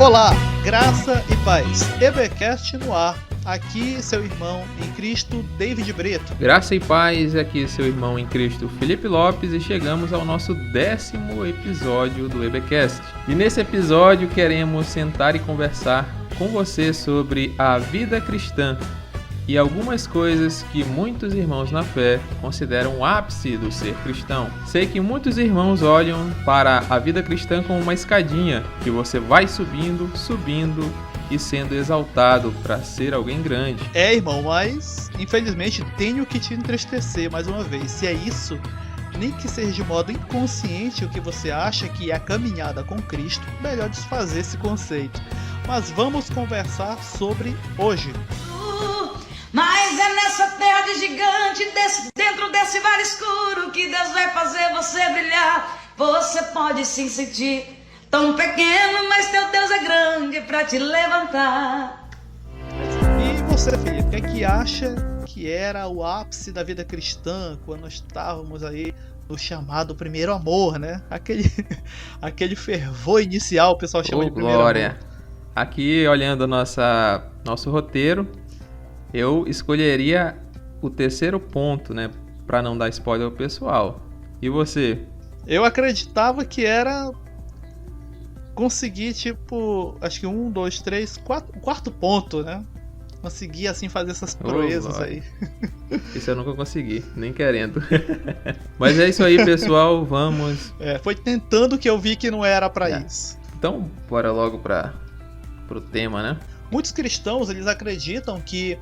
Olá, graça e paz. EBcast no ar. Aqui seu irmão em Cristo, David Brito. Graça e paz, aqui seu irmão em Cristo, Felipe Lopes, e chegamos ao nosso 10º episódio do EBcast. E nesse episódio queremos sentar e conversar com você sobre a vida cristã e algumas coisas que muitos irmãos na fé consideram o ápice do ser cristão. Sei que muitos irmãos olham para a vida cristã como uma escadinha que você vai subindo e sendo exaltado para ser alguém grande. Irmão, mas infelizmente tenho que te entristecer mais uma vez. Se é isso, nem que seja de modo inconsciente o que você acha que é a caminhada com Cristo, melhor desfazer esse conceito. Mas vamos conversar sobre hoje. Mas é nessa terra de gigante, dentro desse vale escuro, que Deus vai fazer você brilhar. Você pode se sentir tão pequeno, mas teu Deus é grande pra te levantar. E você, Felipe, o que é que acha que era o ápice da vida cristã quando nós estávamos aí no chamado primeiro amor, né? Aquele fervor inicial, o pessoal chama de primeiro glória. Amor. Aqui, olhando nosso roteiro, eu escolheria o terceiro ponto, né? Pra não dar spoiler ao pessoal. E você? Eu acreditava que era conseguir, acho que 1, 2, 3, 4, quarto ponto, né? Conseguir, assim, fazer essas proezas aí. Isso eu nunca consegui, nem querendo. Mas é isso aí, pessoal, vamos... Foi tentando que eu vi que não era pra isso. Então, bora logo pro tema, né? Muitos cristãos, eles acreditam que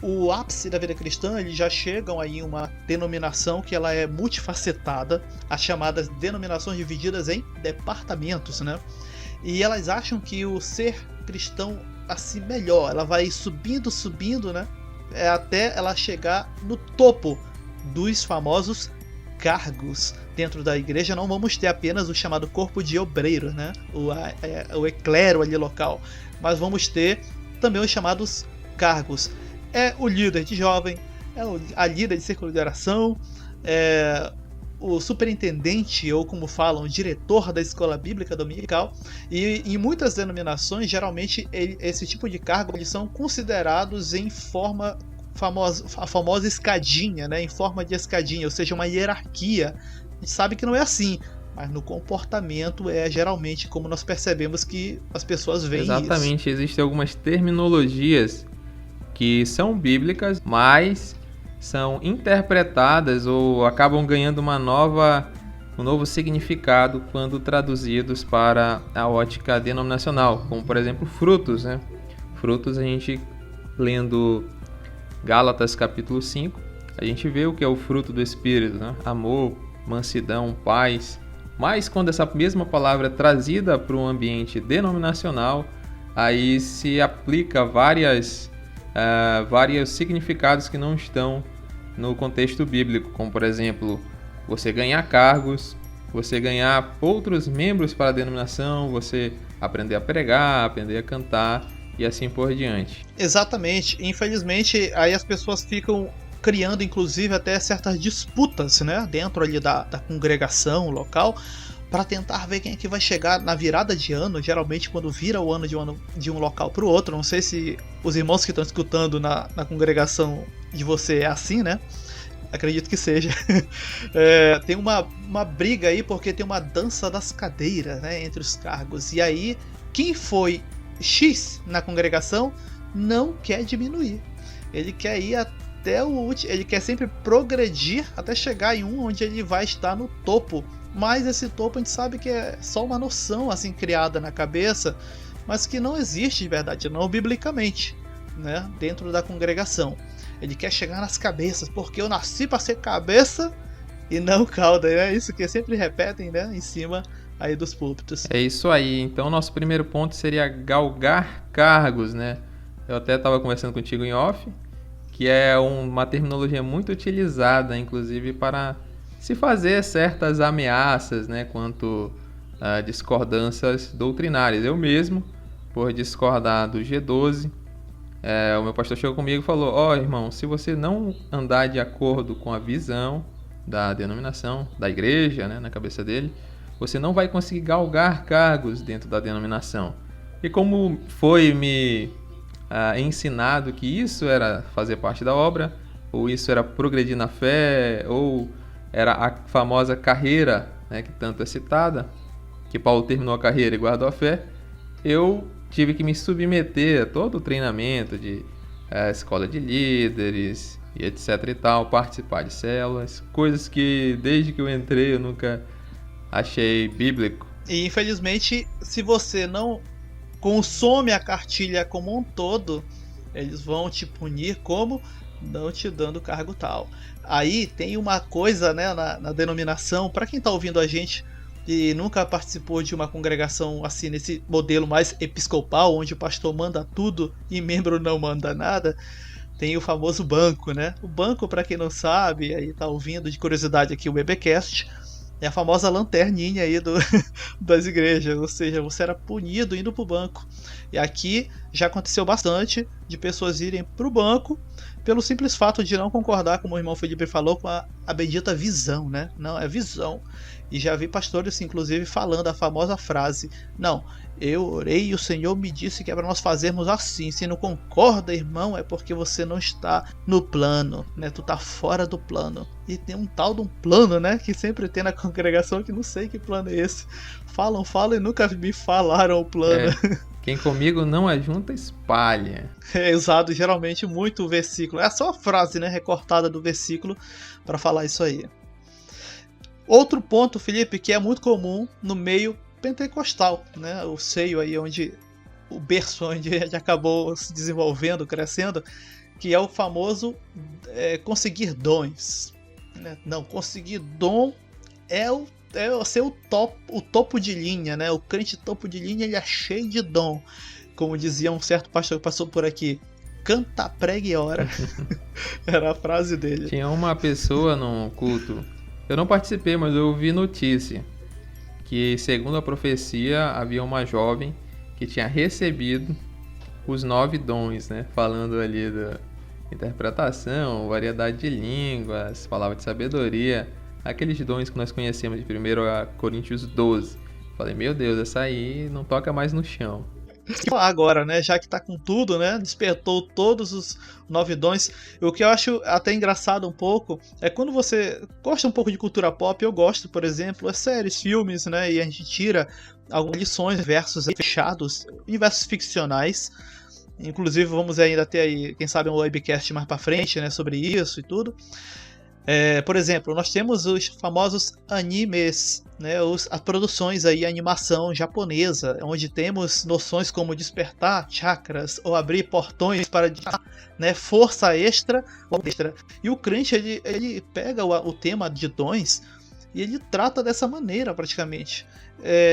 o ápice da vida cristã, eles já chegam aí em uma denominação que ela é multifacetada, as chamadas denominações divididas em departamentos, né? E elas acham que o ser cristão assim melhor, ela vai subindo, né? Até ela chegar no topo dos famosos cargos. Dentro da igreja não vamos ter apenas o chamado corpo de obreiros, né? O eclero ali local, mas vamos ter também os chamados cargos. É o líder de jovem, a líder de círculo de oração, o superintendente, ou como falam, o diretor da escola bíblica dominical. E em muitas denominações, geralmente, esse tipo de cargo eles são considerados em forma a famosa escadinha, né? Em forma de escadinha, ou seja, uma hierarquia. A gente sabe que não é assim, mas no comportamento é geralmente como nós percebemos que as pessoas veem isso. Exatamente, existem algumas terminologias que são bíblicas, mas são interpretadas ou acabam ganhando um novo significado quando traduzidos para a ótica denominacional, como por exemplo frutos, né? Frutos, a gente lendo Gálatas capítulo 5, a gente vê o que é o fruto do Espírito, né? Amor, mansidão, paz. Mas quando essa mesma palavra é trazida para um ambiente denominacional, aí se aplica vários significados que não estão no contexto bíblico, como por exemplo, você ganhar cargos, você ganhar outros membros para a denominação, você aprender a pregar, aprender a cantar e assim por diante. Exatamente. Infelizmente, aí as pessoas ficam criando inclusive até certas disputas, né, dentro ali da congregação local, para tentar ver quem é que vai chegar na virada de ano, geralmente quando vira o ano de um local para o outro. Não sei se os irmãos que estão escutando na congregação de você é assim, né? Acredito que seja. Tem uma briga aí porque tem uma dança das cadeiras, né, entre os cargos. E aí, quem foi X na congregação não quer diminuir. Ele quer ir até o último, ele quer sempre progredir até chegar em onde ele vai estar no topo. Mas esse topo a gente sabe que é só uma noção assim criada na cabeça, mas que não existe de verdade, não biblicamente, né, dentro da congregação. Ele quer chegar nas cabeças, porque eu nasci para ser cabeça e não cauda, é isso que sempre repetem, né, em cima aí dos púlpitos. É isso aí. Então nosso primeiro ponto seria galgar cargos, né? Eu até estava conversando contigo em off, que é uma terminologia muito utilizada, inclusive para se fazer certas ameaças, né, quanto a discordâncias doutrinárias. Eu mesmo, por discordar do G12, o meu pastor chegou comigo e falou: irmão, se você não andar de acordo com a visão da denominação, da igreja, né, na cabeça dele, você não vai conseguir galgar cargos dentro da denominação. E como foi me ensinado que isso era fazer parte da obra, ou isso era progredir na fé, ou era a famosa carreira, né, que tanto é citada, que Paulo terminou a carreira e guardou a fé, eu tive que me submeter a todo o treinamento de escola de líderes e etc e tal, participar de células, coisas que desde que eu entrei eu nunca achei bíblico. E infelizmente, se você não consome a cartilha como um todo, eles vão te punir como não te dando cargo tal. Aí tem uma coisa, né, na denominação, para quem está ouvindo a gente e nunca participou de uma congregação assim, nesse modelo mais episcopal, onde o pastor manda tudo e membro não manda nada, tem o famoso banco, né? O banco, para quem não sabe, aí tá ouvindo de curiosidade aqui o BBcast, é a famosa lanterninha aí das igrejas, ou seja, você era punido indo pro banco. E aqui já aconteceu bastante de pessoas irem pro banco pelo simples fato de não concordar, como o irmão Felipe falou, com a bendita visão, né? Não, é visão. E já vi pastores, inclusive, falando a famosa frase: não, eu orei e o Senhor me disse que é para nós fazermos assim. Se não concorda, irmão, é porque você não está no plano, né? Tu tá fora do plano. E tem um tal de um plano, né? Que sempre tem na congregação, que não sei que plano é esse. Falam e nunca me falaram o plano. Quem comigo não ajunta, espalha. É usado geralmente muito o versículo. É só a frase, né, recortada do versículo para falar isso aí. Outro ponto, Felipe, que é muito comum no meio pentecostal, né? O seio aí onde o berço onde a gente acabou se desenvolvendo, crescendo, que é o famoso conseguir dons, né? Não, conseguir dom é ser o topo de linha, né? O crente topo de linha, ele é cheio de dom. Como dizia um certo pastor que passou por aqui: canta, pregue e ora. Era a frase dele. Tinha uma pessoa num culto, eu não participei, mas eu ouvi notícia, que segundo a profecia, havia uma jovem que tinha recebido os 9 dons, né? Falando ali da interpretação, variedade de línguas, palavra de sabedoria, aqueles dons que nós conhecemos de 1 Coríntios 12. Falei, meu Deus, essa aí não toca mais no chão. Agora, né, já que tá com tudo, né, despertou todos os 9 dons. O que eu acho até engraçado um pouco é quando você gosta um pouco de cultura pop. Eu gosto, por exemplo, séries, filmes, né, e a gente tira algumas lições, versos fechados, universos ficcionais. Inclusive vamos ainda ter aí, quem sabe, um webcast mais pra frente, né, sobre isso e tudo. Por exemplo, nós temos os famosos animes, né, as produções aí, a animação japonesa, onde temos noções como despertar chakras ou abrir portões para, né, força extra ou extra. E o crente ele pega o tema de dons e ele trata dessa maneira praticamente,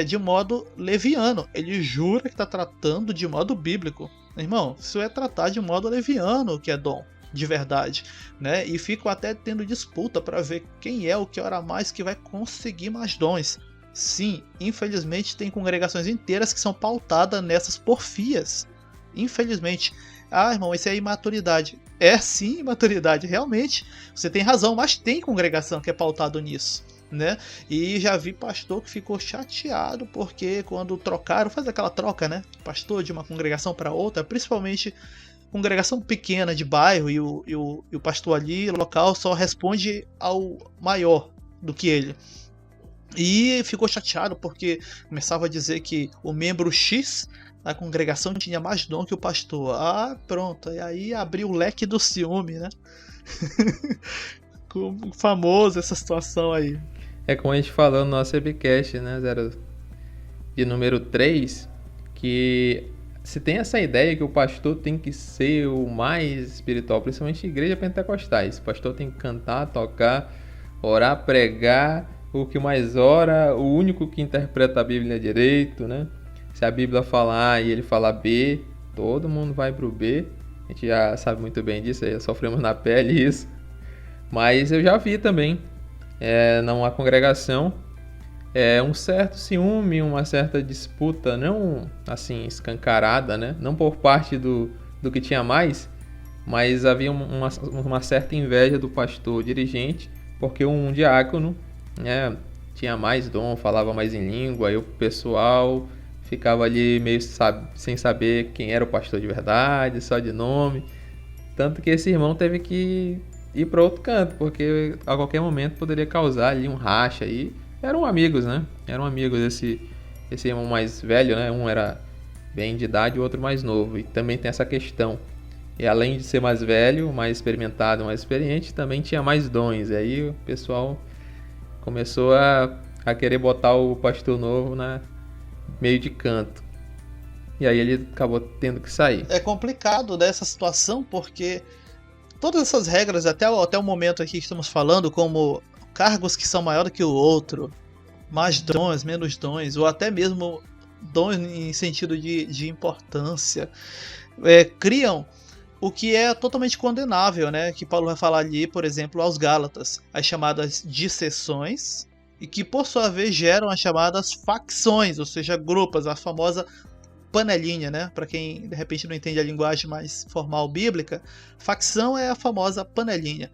de modo leviano. Ele jura que está tratando de modo bíblico. Irmão, isso é tratar de modo leviano, que é dom de verdade, né? E ficam até tendo disputa para ver quem é o que ora mais que vai conseguir mais dons. Sim, infelizmente tem congregações inteiras que são pautadas nessas porfias. Infelizmente. Ah, irmão, isso é imaturidade. É sim imaturidade, realmente. Você tem razão, mas tem congregação que é pautado nisso, né? E já vi pastor que ficou chateado porque quando trocaram, faz aquela troca, né? Pastor de uma congregação para outra, principalmente congregação pequena de bairro, e o pastor ali local só responde ao maior do que ele. E ficou chateado porque começava a dizer que o membro X da congregação tinha mais dom que o pastor. Ah, pronto, e aí abriu o leque do ciúme, né? Famoso essa situação aí. É como a gente falou no nosso webcast, né, de número 3, que se tem essa ideia que o pastor tem que ser o mais espiritual, principalmente em igrejas pentecostais. O pastor tem que cantar, tocar, orar, pregar, o que mais ora, o único que interpreta a Bíblia direito, né? Se a Bíblia falar A e ele falar B, todo mundo vai pro B. A gente já sabe muito bem disso, já sofremos na pele isso. Mas eu já vi também, numa congregação, um certo ciúme, uma certa disputa, não assim escancarada, né? Não por parte do que tinha mais, mas havia uma certa inveja do pastor dirigente, porque um diácono, né, tinha mais dom, falava mais em língua, e o pessoal ficava ali meio sem saber quem era o pastor de verdade, só de nome. Tanto que esse irmão teve que ir para outro canto, porque a qualquer momento poderia causar ali um racha. E eram amigos, né? Eram amigos esse irmão mais velho, né? Um era bem de idade e o outro mais novo. E também tem essa questão. E além de ser mais velho, mais experimentado, mais experiente, também tinha mais dons. E aí o pessoal começou a querer botar o pastor novo na meio de canto. E aí ele acabou tendo que sair. É complicado dessa situação, porque todas essas regras, até o momento aqui que estamos falando, como cargos que são maiores que o outro, mais dons, menos dons, ou até mesmo dons em sentido de importância, criam o que é totalmente condenável, né? Que Paulo vai falar ali, por exemplo, aos Gálatas, as chamadas disseções, e que por sua vez geram as chamadas facções, ou seja, grupos, a famosa panelinha, né? Para quem de repente não entende a linguagem mais formal bíblica, facção é a famosa panelinha.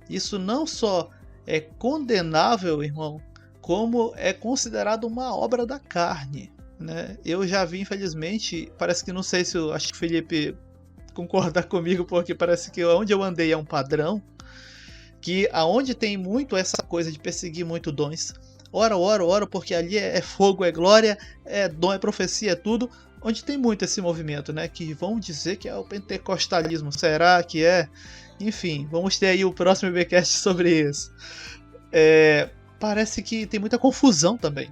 Isso não só é condenável, irmão, como é considerado uma obra da carne, né? Eu já vi, infelizmente, parece que não sei se acho que o Felipe concordar comigo, porque parece que onde eu andei é um padrão, que aonde tem muito essa coisa de perseguir muito dons, ora, porque ali é fogo, é glória, é dom, é profecia, é tudo, onde tem muito esse movimento, né, que vão dizer que é o pentecostalismo, será que é? Enfim, vamos ter aí o próximo IBcast sobre isso. Parece que tem muita confusão também.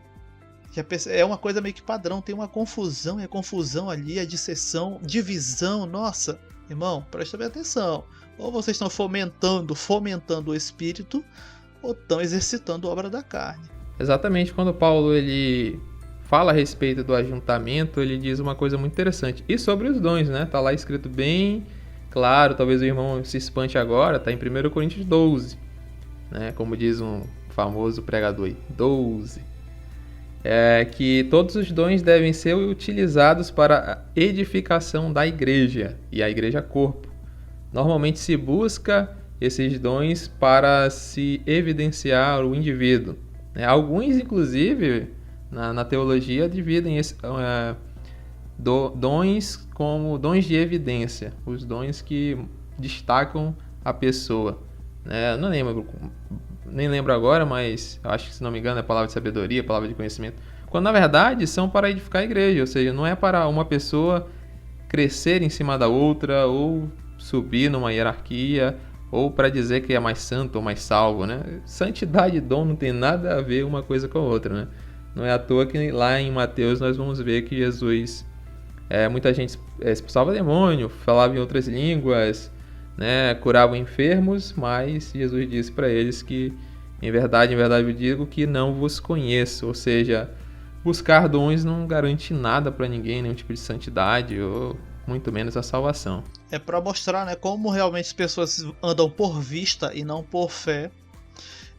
É uma coisa meio que padrão, tem uma confusão, e a confusão ali, a disseção, divisão, nossa, irmão, presta bem atenção. Ou vocês estão fomentando o espírito, ou estão exercitando a obra da carne. Exatamente, quando Paulo ele fala a respeito do ajuntamento, ele diz uma coisa muito interessante. E sobre os dons, né? Tá lá escrito bem claro, talvez o irmão se espante agora, tá em 1 Coríntios 12, né? Como diz um famoso pregador aí, 12. Que todos os dons devem ser utilizados para a edificação da igreja, e a igreja é corpo. Normalmente se busca esses dons para se evidenciar o indivíduo. Alguns, inclusive, na teologia, dividem dons como dons de evidência, os dons que destacam a pessoa. Nem lembro agora, mas acho que, se não me engano, é palavra de sabedoria, palavra de conhecimento. Quando, na verdade, são para edificar a igreja, ou seja, não é para uma pessoa crescer em cima da outra, ou subir numa hierarquia, ou para dizer que é mais santo ou mais salvo, né? Santidade e dom não tem nada a ver uma coisa com a outra, né? Não é à toa que lá em Mateus nós vamos ver que Jesus, muita gente expulsava demônio, falava em outras línguas, né, curavam enfermos, mas Jesus disse para eles que, em verdade eu digo que não vos conheço. Ou seja, buscar dons não garante nada para ninguém, nenhum tipo de santidade, ou muito menos a salvação. É para mostrar, né, como realmente as pessoas andam por vista e não por fé,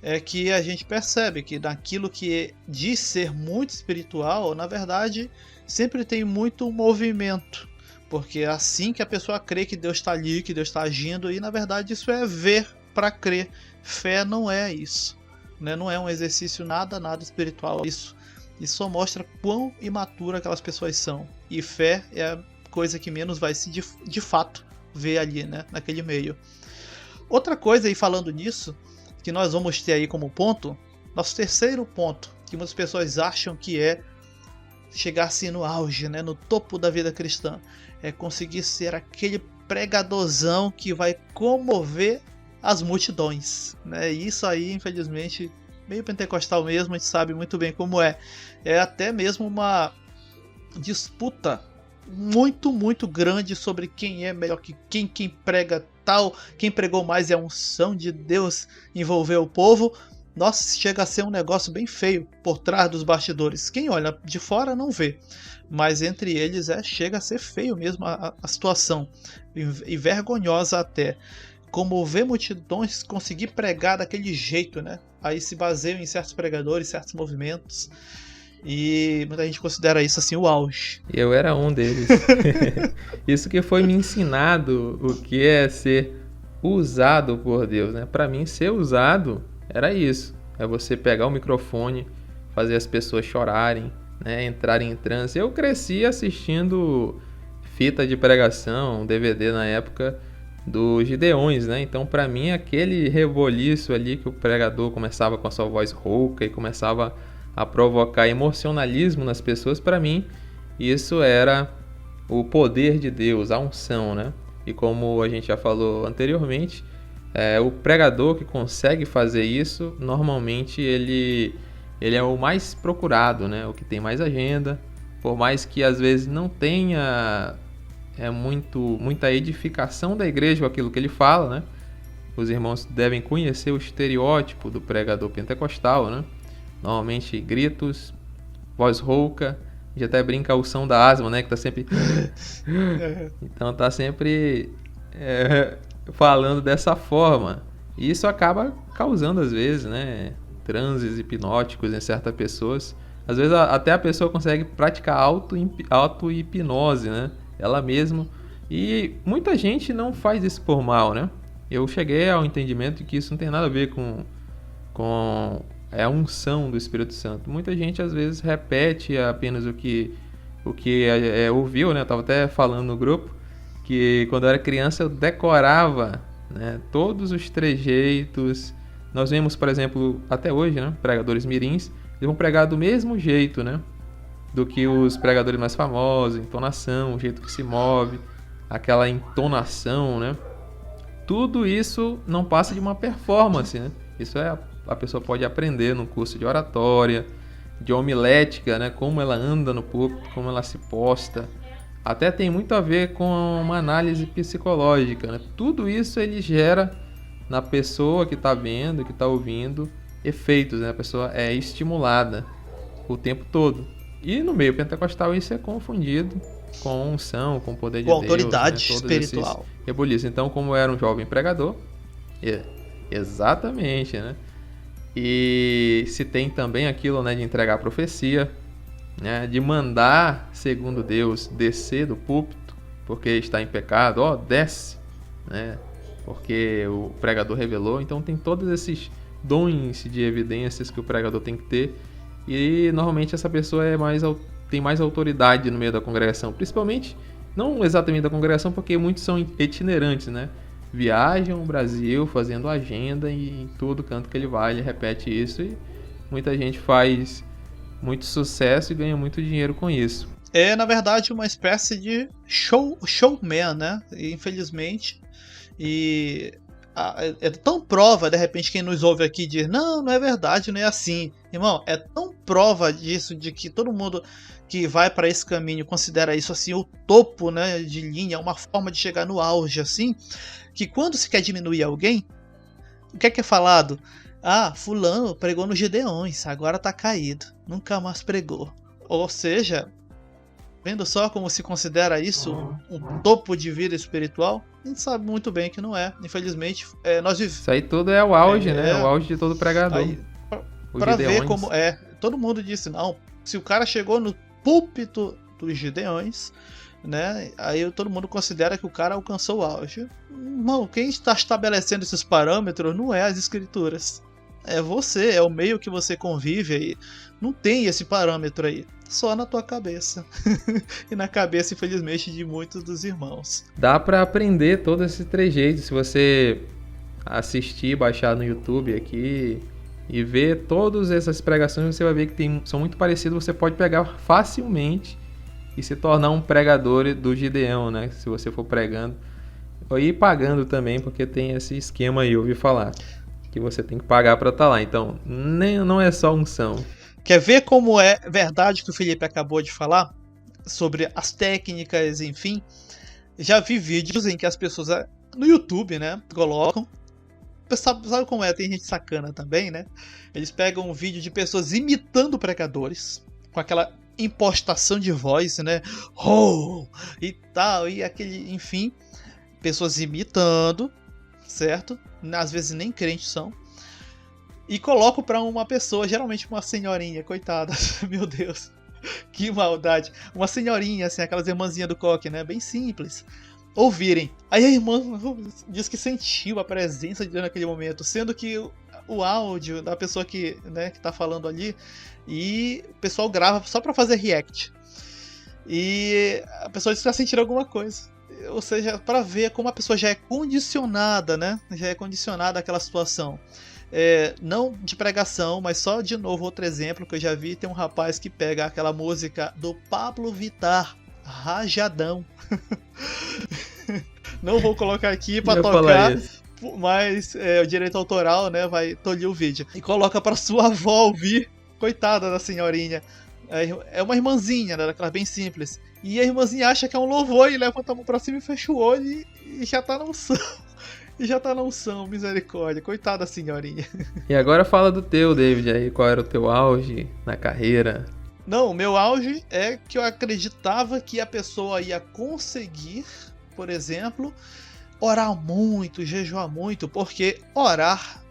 é que a gente percebe que naquilo que diz ser muito espiritual, na verdade, sempre tem muito movimento. Porque é assim que a pessoa crê que Deus está ali, que Deus está agindo, e na verdade isso é ver para crer. Fé não é isso, né? Não é um exercício nada espiritual. Isso só mostra quão imatura aquelas pessoas são. E fé é a coisa que menos vai se de fato ver ali, né? Naquele meio. Outra coisa aí falando nisso, que nós vamos ter aí como ponto, nosso terceiro ponto, que muitas pessoas acham que é chegar assim no auge, né, no topo da vida cristã, é conseguir ser aquele pregadorzão que vai comover as multidões, né? E isso aí, infelizmente, meio pentecostal mesmo, a gente sabe muito bem como é até mesmo uma disputa muito grande sobre quem é melhor que quem prega tal, quem pregou mais e a unção de Deus envolveu o povo. Nossa, chega a ser um negócio bem feio por trás dos bastidores. Quem olha de fora não vê, mas entre eles chega a ser feio mesmo a situação, e vergonhosa até. Como ver multidões conseguir pregar daquele jeito, né? Aí se baseiam em certos pregadores, certos movimentos, e muita gente considera isso assim o auge. Eu era um deles. Isso que foi me ensinado o que é ser usado por Deus, né? Para mim, ser usado era isso. É você pegar o microfone, fazer as pessoas chorarem, né, entrarem em transe. Eu cresci assistindo fita de pregação, DVD na época dos Gideões, né? Então, para mim, aquele reboliço ali que o pregador começava com a sua voz rouca e começava a provocar emocionalismo nas pessoas, para mim, isso era o poder de Deus, a unção, né? E como a gente já falou anteriormente, o pregador que consegue fazer isso, normalmente ele é o mais procurado, né? O que tem mais agenda, por mais que às vezes não tenha muita edificação da igreja com aquilo que ele fala, né? Os irmãos devem conhecer o estereótipo do pregador pentecostal, né? Normalmente gritos, voz rouca, a gente até brinca o som da asma, né? Que tá sempre... Então tá sempre falando dessa forma. E isso acaba causando, às vezes, né, transes hipnóticos em certas pessoas. Às vezes até a pessoa consegue praticar auto-hipnose, né? Ela mesma. E muita gente não faz isso por mal, né? Eu cheguei ao entendimento de que isso não tem nada a ver com a unção do Espírito Santo. Muita gente às vezes repete apenas o que ouviu, né? Eu estava até falando no grupo que quando eu era criança eu decorava, né, todos os trejeitos. Nós vemos, por exemplo, até hoje, né, pregadores mirins, eles vão pregar do mesmo jeito, né, do que os pregadores mais famosos, entonação, o jeito que se move, aquela entonação, né? Tudo isso não passa de uma performance, né? Isso a pessoa pode aprender no curso de oratória, de homilética, né? Como ela anda no púlpito, como ela se posta. Até tem muito a ver com uma análise psicológica, né? Tudo isso ele gera na pessoa que está vendo, que está ouvindo, efeitos, né? A pessoa é estimulada o tempo todo. E no meio pentecostal isso é confundido com unção, com poder de Deus, autoridade, né? espiritual. Rebuliço. Então, como eu era um jovem pregador, exatamente, né? E se tem também aquilo, né, de entregar a profecia, né, de mandar, segundo Deus, descer do púlpito, porque está em pecado, desce, né? Porque o pregador revelou. Então tem todos esses dons de evidências que o pregador tem que ter. E normalmente essa pessoa tem mais autoridade no meio da congregação, principalmente, não exatamente da congregação, porque muitos são itinerantes, né? Viajam o Brasil fazendo agenda e em todo canto que ele vai, ele repete isso e muita gente faz muito sucesso e ganha muito dinheiro com isso. É, na verdade, uma espécie de showman, né? E, infelizmente, é tão prova, de repente, quem nos ouve aqui diz, não é verdade, não é assim. Irmão, é tão prova disso, de que todo mundo que vai para esse caminho considera isso assim o topo, né, de linha, uma forma de chegar no auge, assim, que quando se quer diminuir alguém, o que é falado? Fulano pregou nos Gideões, agora tá caído, nunca mais pregou. Ou seja, vendo só como se considera isso um topo de vida espiritual, a gente sabe muito bem que não é. Infelizmente, nós vivemos. Isso aí tudo é o auge, né? O auge de todo pregador. Aí, pra ver como todo mundo disse, não, se o cara chegou no púlpito dos Gideões, né? Aí todo mundo considera que o cara alcançou o auge. Não, quem está estabelecendo esses parâmetros não é as escrituras. É você, é o meio que você convive aí. Não tem esse parâmetro aí. Só na tua cabeça. E na cabeça, infelizmente, de muitos dos irmãos. Dá pra aprender todo esse trejeito. Se você assistir, baixar no YouTube aqui e ver todas essas pregações, você vai ver que são muito parecidas. Você pode pegar facilmente e se tornar um pregador do Gideão, né? Se você for pregando. E pagando também, porque tem esse esquema aí, eu ouvi falar. Que você tem que pagar para estar lá. Então, não é só unção. Quer ver como é verdade que o Felipe acabou de falar? Sobre as técnicas, enfim. Já vi vídeos em que as pessoas no YouTube, né, colocam. Sabe como é? Tem gente sacana também, né? Eles pegam um vídeo de pessoas imitando pregadores. Com aquela impostação de voz, né? E tal, e aquele, enfim. Pessoas imitando, certo? Às vezes nem crentes são. E coloco pra uma pessoa, geralmente uma senhorinha, coitada, meu Deus, que maldade. Uma senhorinha, assim, aquelas irmãzinhas do coque, né? Bem simples. Ouvirem. Aí a irmã diz que sentiu a presença de Deus naquele momento, sendo que o áudio da pessoa que, né, que tá falando ali, e o pessoal grava só pra fazer react. E a pessoa diz que tá sentindo alguma coisa. Ou seja, para ver como a pessoa já é condicionada, né? Já é condicionada àquela situação. Não de pregação, mas só de novo outro exemplo que eu já vi. Tem um rapaz que pega aquela música do Pablo Vittar, Rajadão. Não vou colocar aqui para tocar, mas o direito autoral, né, vai tolir o vídeo. E coloca para sua avó ouvir. Coitada da senhorinha. É uma irmãzinha, né, daquelas bem simples. E a irmãzinha acha que é um louvor e levanta a mão pra cima e fecha o olho e já tá na unção. E já tá na unção, misericórdia. Coitada da senhorinha. E agora fala do teu, David, aí. Qual era o teu auge na carreira? Não, o meu auge é que eu acreditava que a pessoa ia conseguir, por exemplo, orar muito, jejuar muito, porque orar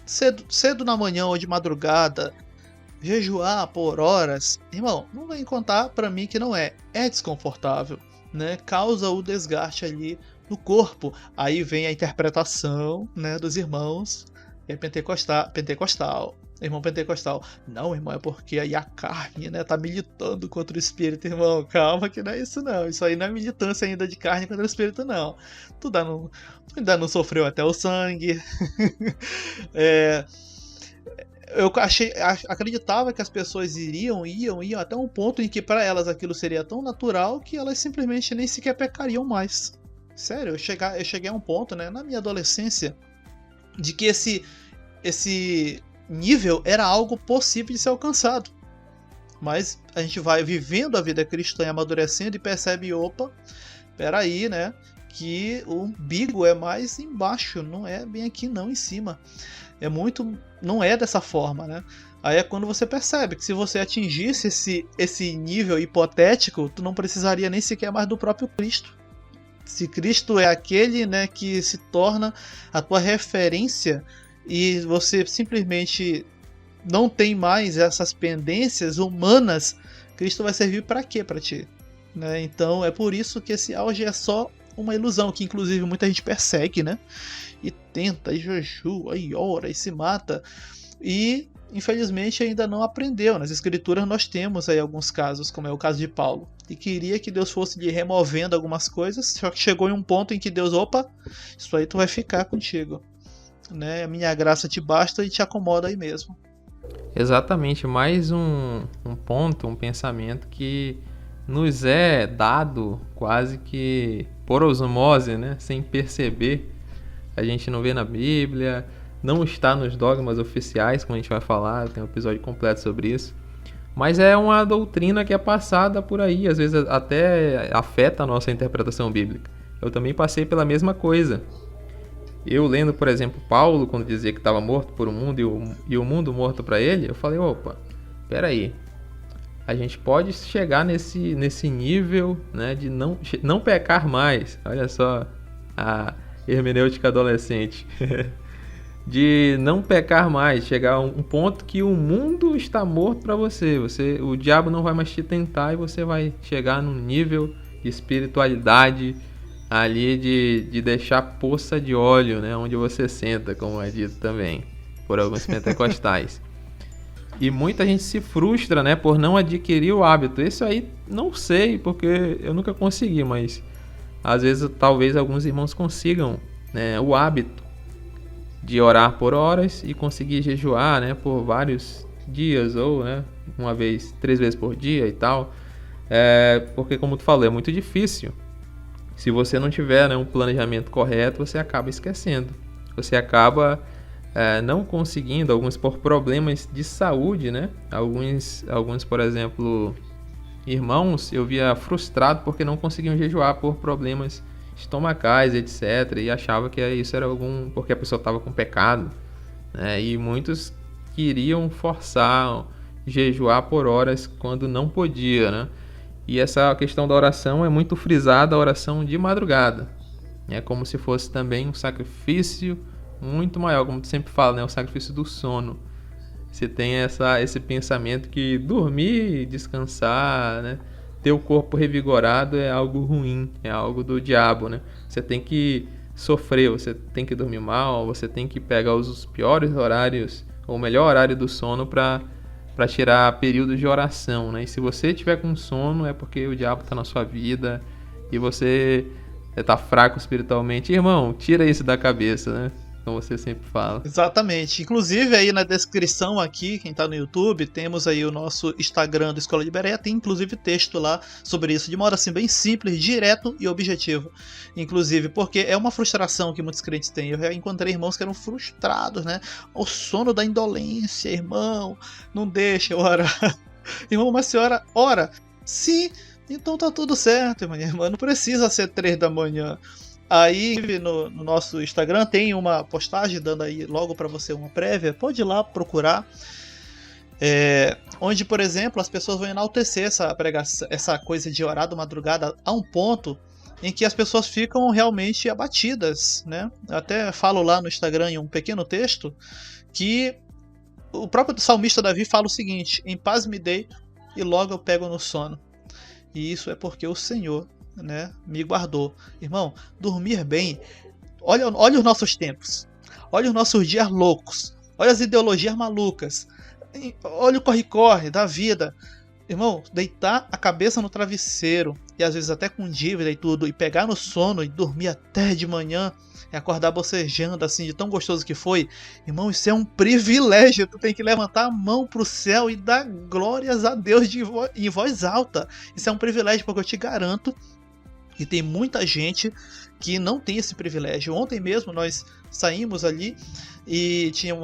cedo na manhã ou de madrugada, jejuar por horas, irmão, não vem contar pra mim que não é desconfortável, né? Causa o desgaste ali no corpo. Aí vem a interpretação, né, dos irmãos, pentecostal, irmão pentecostal. Não, irmão, é porque aí a carne, né, tá militando contra o espírito, irmão. Calma que não é isso não. Isso aí não é militância ainda de carne contra o espírito, não. Tu ainda não sofreu até o sangue. Eu acreditava que as pessoas iam até um ponto em que para elas aquilo seria tão natural que elas simplesmente nem sequer pecariam mais. Sério, eu cheguei a um ponto, né, na minha adolescência, de que esse nível era algo possível de ser alcançado. Mas a gente vai vivendo a vida cristã e amadurecendo e percebe, opa, peraí, né, que o umbigo é mais embaixo, não é bem aqui não, em cima. Não é dessa forma, né? Aí é quando você percebe que se você atingisse esse nível hipotético, tu não precisaria nem sequer mais do próprio Cristo. Se Cristo é aquele, né, que se torna a tua referência e você simplesmente não tem mais essas pendências humanas, Cristo vai servir para quê para ti? Né? Então é por isso que esse auge é só uma ilusão, que inclusive muita gente persegue, né? E tenta, e jejua, e ora, e se mata. E infelizmente ainda não aprendeu. Nas escrituras nós temos aí alguns casos, como é o caso de Paulo. E queria que Deus fosse lhe removendo algumas coisas, só que chegou em um ponto em que Deus, opa, isso aí tu vai ficar contigo. Né? A minha graça te basta e te acomoda aí mesmo. Exatamente, mais um ponto, um pensamento que nos é dado quase que por osmose, né? Sem perceber. A gente não vê na Bíblia, não está nos dogmas oficiais, como a gente vai falar, tem um episódio completo sobre isso. Mas é uma doutrina que é passada por aí, às vezes até afeta a nossa interpretação bíblica. Eu também passei pela mesma coisa. Eu lendo, por exemplo, Paulo, quando dizia que estava morto por um mundo e o mundo morto para ele, eu falei, opa, peraí. A gente pode chegar nesse nível, né, de não pecar mais. Olha só a hermenêutica adolescente. De não pecar mais, chegar a um ponto que o mundo está morto para você. O diabo não vai mais te tentar e você vai chegar num nível de espiritualidade ali de deixar poça de óleo, né, onde você senta, como é dito também por alguns pentecostais. E muita gente se frustra, né, por não adquirir o hábito. Isso aí não sei, porque eu nunca consegui, mas às vezes talvez alguns irmãos consigam, né, o hábito de orar por horas e conseguir jejuar, né, por vários dias ou, né, 3 vezes por dia e tal. Porque como tu falou, é muito difícil. Se você não tiver, né, um planejamento correto, você acaba esquecendo. Você acaba não conseguindo, alguns por problemas de saúde, né? Alguns, por exemplo, irmãos, eu via frustrado porque não conseguiam jejuar por problemas estomacais, etc. E achava que isso era porque a pessoa estava com pecado, né? E muitos queriam forçar jejuar por horas quando não podia, né? E essa questão da oração é muito frisada, a oração de madrugada. É como se fosse também um sacrifício muito maior, como tu sempre fala, né? O sacrifício do sono. Você tem esse pensamento que dormir, descansar, né? Ter o corpo revigorado é algo ruim, é algo do diabo, né? Você tem que sofrer, você tem que dormir mal, você tem que pegar os piores horários, ou o melhor horário do sono para tirar períodos de oração, né? E se você tiver com sono, é porque o diabo está na sua vida e você está fraco espiritualmente. Irmão, tira isso da cabeça, né? Como você sempre fala. Exatamente. Inclusive aí na descrição aqui, quem tá no YouTube, temos aí o nosso Instagram do Escola de Bereia, tem inclusive texto lá sobre isso, de modo assim bem simples, direto e objetivo. Inclusive, porque é uma frustração que muitos crentes têm. Eu já encontrei irmãos que eram frustrados, né? O sono da indolência, irmão, não deixa eu orar. Irmão, mas a senhora ora? Sim, então tá tudo certo, minha irmã, não precisa ser 3 da manhã. Aí no nosso Instagram tem uma postagem dando aí logo para você uma prévia, pode ir lá procurar, onde, por exemplo, as pessoas vão enaltecer essa coisa de orar da madrugada a um ponto em que as pessoas ficam realmente abatidas, né? Eu até falo lá no Instagram em um pequeno texto que o próprio salmista Davi fala o seguinte: em paz me deito e logo eu pego no sono, e isso é porque o Senhor, né, me guardou. Irmão, dormir bem, olha os nossos tempos, olha os nossos dias loucos, olha as ideologias malucas, olha o corre-corre da vida. Irmão, deitar a cabeça no travesseiro, e às vezes até com dívida e tudo, e pegar no sono e dormir até de manhã, e acordar bocejando assim, de tão gostoso que foi, irmão, isso é um privilégio. Tu tem que levantar a mão pro céu e dar glórias a Deus em voz alta. Isso é um privilégio, porque eu te garanto e tem muita gente que não tem esse privilégio. Ontem mesmo nós saímos ali e tinha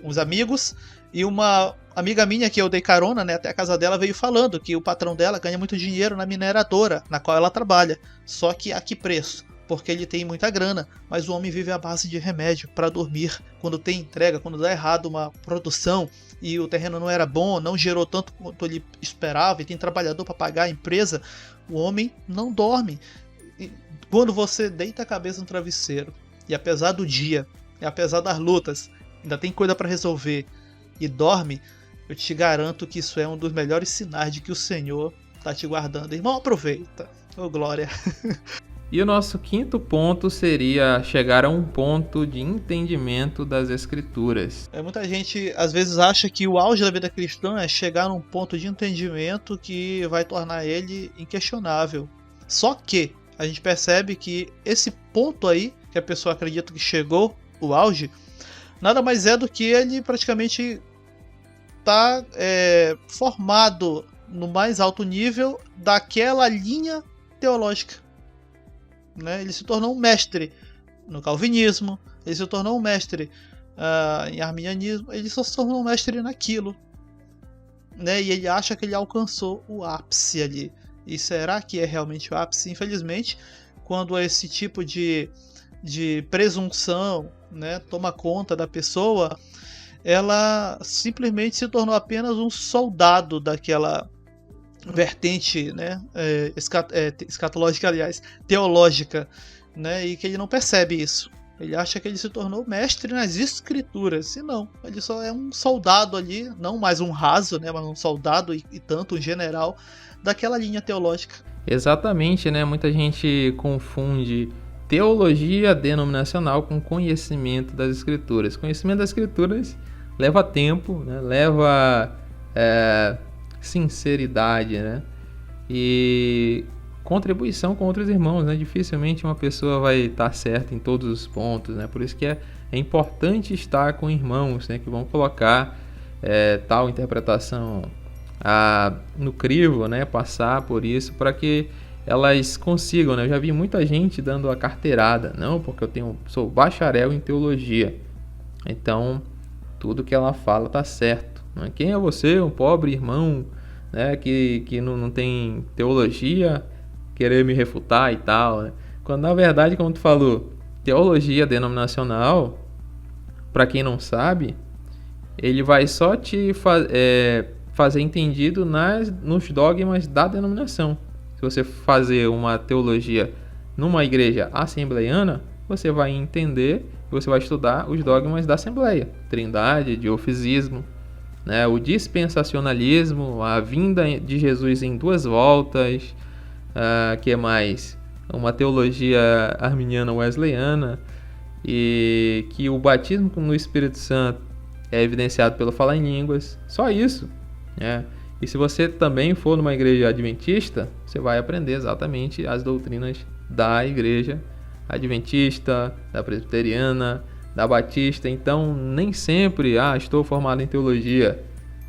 uns amigos, e uma amiga minha que eu dei carona, né, até a casa dela, veio falando que o patrão dela ganha muito dinheiro na mineradora na qual ela trabalha. Só que a que preço? Porque ele tem muita grana, mas o homem vive à base de remédio para dormir. Quando tem entrega, quando dá errado uma produção e o terreno não era bom, não gerou tanto quanto ele esperava, e tem trabalhador para pagar a empresa, o homem não dorme. E quando você deita a cabeça no travesseiro, e apesar do dia, e apesar das lutas, ainda tem coisa para resolver, e dorme, eu te garanto que isso é um dos melhores sinais de que o Senhor está te guardando. Irmão, aproveita. Ô, glória. E o nosso quinto ponto seria chegar a um ponto de entendimento das Escrituras. Muita gente às vezes acha que o auge da vida cristã é chegar num ponto de entendimento que vai tornar ele inquestionável. Só que a gente percebe que esse ponto aí, que a pessoa acredita que chegou, o auge, nada mais é do que ele praticamente está formado no mais alto nível daquela linha teológica. Né? Ele se tornou um mestre no calvinismo, ele se tornou um mestre em arminianismo, ele só se tornou um mestre naquilo, né? E ele acha que ele alcançou o ápice ali. E será que é realmente o ápice? Infelizmente, quando esse tipo de presunção, né, toma conta da pessoa, ela simplesmente se tornou apenas um soldado daquela vertente, né, escatológica, aliás, teológica, né, e que ele não percebe isso. Ele acha que ele se tornou mestre nas escrituras, e não, ele só é um soldado ali, não mais um raso, né, mas um soldado e tanto um general daquela linha teológica. Exatamente, né, muita gente confunde teologia denominacional com conhecimento das escrituras. Conhecimento das escrituras leva tempo, né, leva sinceridade, né? E contribuição com outros irmãos, né? Dificilmente uma pessoa vai estar certa em todos os pontos, né? Por isso que é importante estar com irmãos, né, que vão colocar tal interpretação no crivo, né? Passar por isso para que elas consigam, né? Eu já vi muita gente dando a carteirada, não, porque sou bacharel em teologia, então tudo que ela fala tá certo. Quem é você, um pobre irmão, né, que não tem teologia, querer me refutar e tal, né? Quando na verdade, como tu falou, teologia denominacional, para quem não sabe, ele vai só te fazer entendido nos dogmas da denominação. Se você fazer uma teologia numa igreja assembleiana, você vai entender, você vai estudar os dogmas da Assembleia, Trindade, diofisismo, né, o dispensacionalismo, a vinda de Jesus em 2 voltas, que mais? uma teologia arminiana wesleyana, e que o batismo no Espírito Santo é evidenciado pelo falar em línguas, só isso, né? E se você também for numa igreja adventista, você vai aprender exatamente as doutrinas da igreja adventista, da presbiteriana, da batista. Então, nem sempre, estou formado em teologia,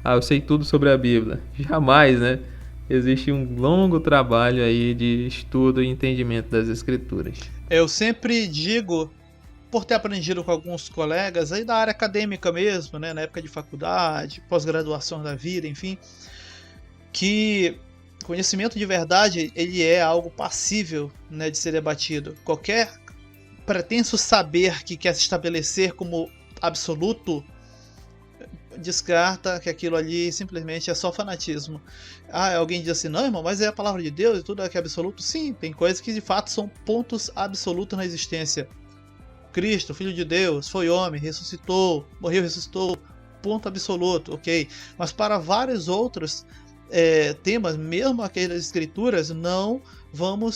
eu sei tudo sobre a Bíblia. Jamais, né? Existe um longo trabalho aí de estudo e entendimento das Escrituras. Eu sempre digo, por ter aprendido com alguns colegas aí da área acadêmica mesmo, né, na época de faculdade, pós-graduação da vida, enfim, que conhecimento de verdade, ele é algo passível, né, de ser debatido. Qualquer pretenso saber que quer se estabelecer como absoluto, descarta que aquilo ali simplesmente é só fanatismo. Alguém diz assim, não, irmão, mas é a palavra de Deus e tudo é que é absoluto. Sim, tem coisas que de fato são pontos absolutos na existência. Cristo, Filho de Deus, foi homem, ressuscitou, morreu, ressuscitou, ponto absoluto, ok. Mas para vários outros temas, mesmo aquelas escrituras, não vão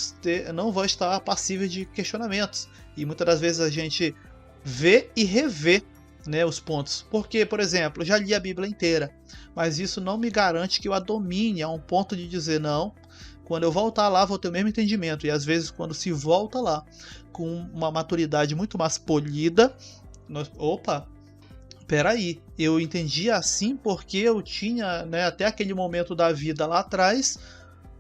estar passíveis de questionamentos. E muitas das vezes a gente vê e revê, né, os pontos. Porque, por exemplo, eu já li a Bíblia inteira, mas isso não me garante que eu a domine a um ponto de dizer não. Quando eu voltar lá, vou ter o mesmo entendimento. E às vezes, quando se volta lá com uma maturidade muito mais polida, peraí, eu entendi assim porque eu tinha, né, até aquele momento da vida lá atrás,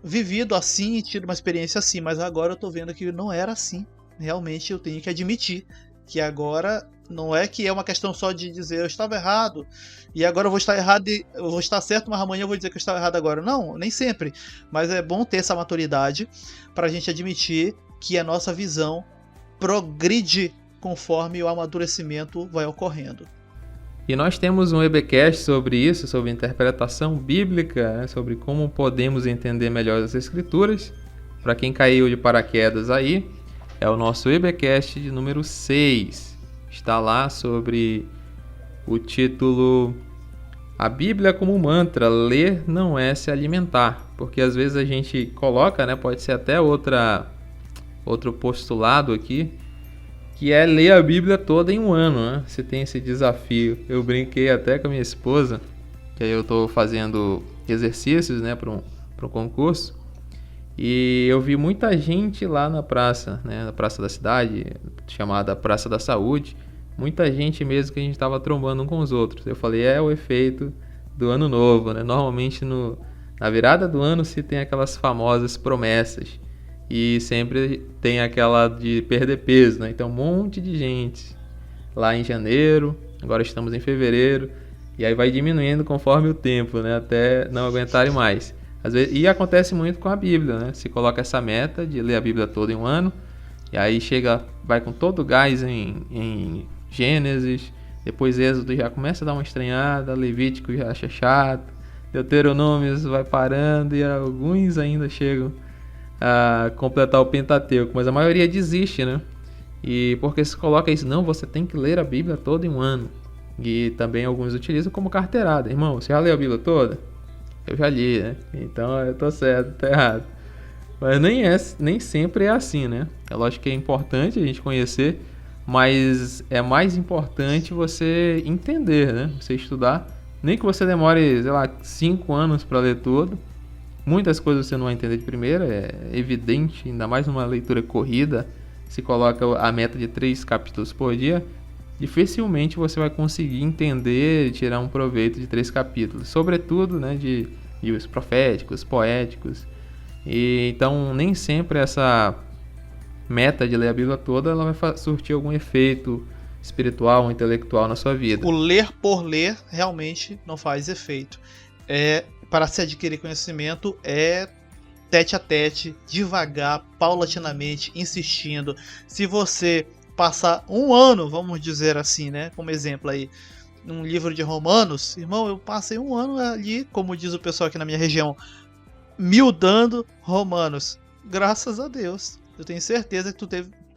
vivido assim e tido uma experiência assim, mas agora eu tô vendo que não era assim. Realmente eu tenho que admitir que agora não é que é uma questão só de dizer eu estava errado e agora eu vou estar errado e eu vou estar certo, mas amanhã eu vou dizer que eu estava errado agora. Não, nem sempre. Mas é bom ter essa maturidade para a gente admitir que a nossa visão progride conforme o amadurecimento vai ocorrendo. E nós temos um EBcast sobre isso, sobre interpretação bíblica, né, sobre como podemos entender melhor as Escrituras. Para quem caiu de paraquedas aí, é o nosso EBcast de número 6. Está lá sobre o título A Bíblia como Mantra, ler não é se alimentar. Porque às vezes a gente coloca, né, pode ser até outro postulado aqui, que é ler a Bíblia toda em um ano, né? Você tem esse desafio. Eu brinquei até com a minha esposa, que aí eu estou fazendo exercícios, né, para um concurso, e eu vi muita gente lá na praça, né, na praça da cidade, chamada Praça da Saúde, muita gente mesmo que a gente estava trombando um com os outros. Eu falei, é o efeito do ano novo, né? Normalmente na virada do ano se tem aquelas famosas promessas, e sempre tem aquela de perder peso, né? Então um monte de gente lá em janeiro, agora estamos em fevereiro, e aí vai diminuindo conforme o tempo, né? Até não aguentarem mais. Às vezes, e acontece muito com a Bíblia, né? Se coloca essa meta de ler a Bíblia toda em um ano, e aí vai com todo o gás em Gênesis, depois Êxodo já começa a dar uma estranhada, Levítico já acha chato, Deuteronômio vai parando, e alguns ainda chegam a completar o Pentateuco, mas a maioria desiste, né? E porque se coloca isso, não, você tem que ler a Bíblia toda em um ano. E também alguns utilizam como carteirada. Irmão, você já leu a Bíblia toda? Eu já li, né? Então eu tô certo, tá errado. Mas nem sempre é assim, né? É lógico que é importante a gente conhecer, mas é mais importante você entender, né? Você estudar. Nem que você demore, 5 anos para ler tudo. Muitas coisas você não vai entender de primeira, é evidente, ainda mais numa leitura corrida. Se coloca a meta de 3 capítulos por dia, dificilmente você vai conseguir entender e tirar um proveito de 3 capítulos. Sobretudo, né, de livros proféticos, poéticos. E, então, nem sempre essa meta de ler a Bíblia toda ela vai surtir algum efeito espiritual ou intelectual na sua vida. O ler por ler realmente não faz efeito. Para se adquirir conhecimento é tete a tete, devagar, paulatinamente, insistindo. Se você passar um ano, vamos dizer assim, né, como exemplo aí, num livro de Romanos, irmão, eu passei um ano ali, como diz o pessoal aqui na minha região, miudando Romanos. Graças a Deus, eu tenho certeza que tu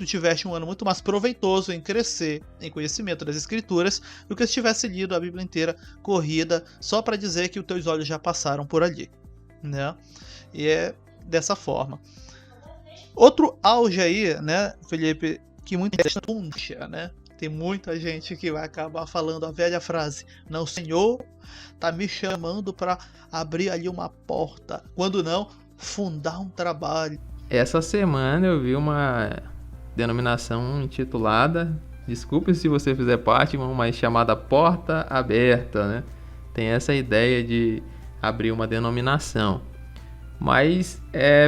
tiveste um ano muito mais proveitoso em crescer em conhecimento das Escrituras do que se tivesse lido a Bíblia inteira corrida só para dizer que os teus olhos já passaram por ali, né? E é dessa forma. Outro auge aí, né, Felipe, que muita gente puxa, né? Tem muita gente que vai acabar falando a velha frase: não, o Senhor tá me chamando para abrir ali uma porta. Quando não, fundar um trabalho. Essa semana eu vi uma denominação intitulada, desculpe se você fizer parte, mas chamada Porta Aberta, né? Tem essa ideia de abrir uma denominação. Mas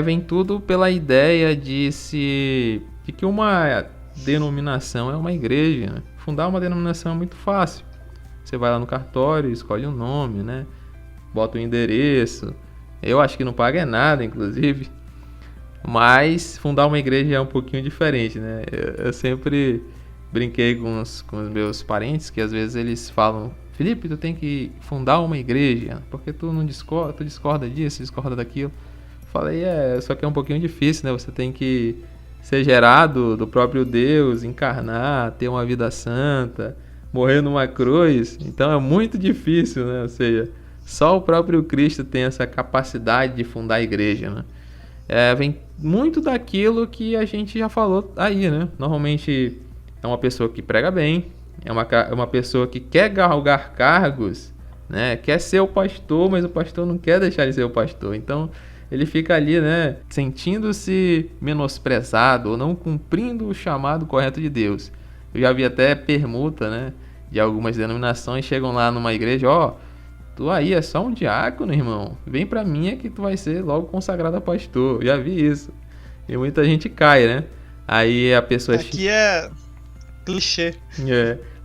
vem tudo pela ideia de que uma denominação é uma igreja, né? Fundar uma denominação é muito fácil. Você vai lá no cartório, escolhe um nome, né? Bota o endereço. Eu acho que não paga nada, inclusive. Mas fundar uma igreja é um pouquinho diferente, né? Eu sempre brinquei com os meus parentes, que às vezes eles falam: Felipe, tu tem que fundar uma igreja, porque tu discorda disso, discorda daquilo. Falei, só que é um pouquinho difícil, né? Você tem que ser gerado do próprio Deus, encarnar, ter uma vida santa, morrer numa cruz. Então é muito difícil, né? Ou seja, só o próprio Cristo tem essa capacidade de fundar a igreja, né? Vem muito daquilo que a gente já falou aí, né? Normalmente é uma pessoa que prega bem, é uma pessoa que quer galgar cargos, né? Quer ser o pastor, mas o pastor não quer deixar de ser o pastor. Então ele fica ali, né, sentindo-se menosprezado ou não cumprindo o chamado correto de Deus. Eu já vi até permuta, né, de algumas denominações, chegam lá numa igreja: tu aí é só um diácono, irmão, vem pra mim que tu vai ser logo consagrado a pastor. Eu já vi isso. E muita gente cai, né? Aí a pessoa... Aqui é clichê.